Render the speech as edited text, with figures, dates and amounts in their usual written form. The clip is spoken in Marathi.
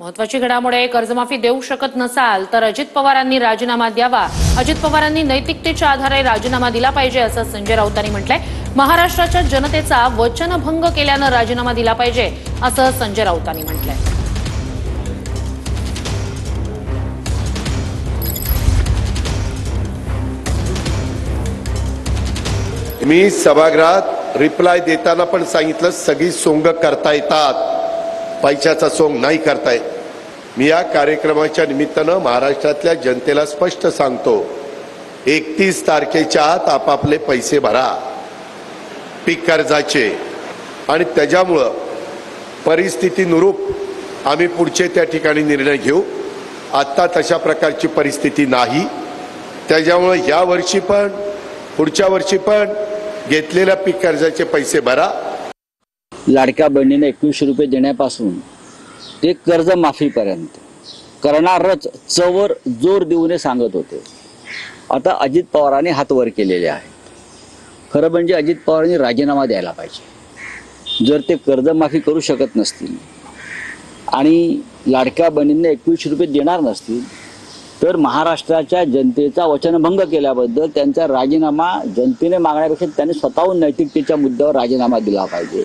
महत्वाची घडामोड कर्जमाफी देऊ शकत नसाल तर अजित पवारांनी राजीनामा द्यावा। अजित पवारांनी नैतिकतेच्या आधारे राजीनामा दिला पाहिजे असं संजय राऊतांनी म्हटलंय। महाराष्ट्राच्या जनतेचा वचनभंग केल्यानं राजीनामा दिला पाहिजे असं संजय राऊतांनी म्हटलंय। मी सभागृहात रिप्लाय देताना पण सांगितलं, सगळी सोंग करता येतात, पैशाचा सोंग नाही करता येत। मी या कार्यक्रमाच्या निमित्तानं महाराष्ट्रातल्या जनतेला स्पष्ट सांगतो, 31 तारखेच्या आत आपापले पैसे भरा पीक कर्जाचे, आणि त्याच्यामुळं परिस्थितीनुरूप आम्ही पुढचे त्या ठिकाणी निर्णय घेऊ। आता तशा प्रकारची परिस्थिती नाही, त्याच्यामुळे या वर्षी पण पुढच्या वर्षी पण घेतलेल्या पीक कर्जाचे पैसे भरा। लाडक्या बहिणीने 2100 रुपये देण्यापासून ते कर्जमाफीपर्यंत करणारच चवर जोर देऊन सांगत होते। आता अजित पवारांनी हात वर केलेले आहे। खरं म्हणजे अजित पवारांनी राजीनामा द्यायला पाहिजे। जर ते कर्जमाफी करू शकत नसतील आणि लाडक्या बहिणींना 2100 रुपये देणार नसतील तर महाराष्ट्राच्या जनतेचा वचनभंग केल्याबद्दल त्यांचा राजीनामा जनतेने मागण्यापेक्षा त्यांनी स्वतःहून नैतिकतेच्या मुद्द्यावर राजीनामा दिला पाहिजे।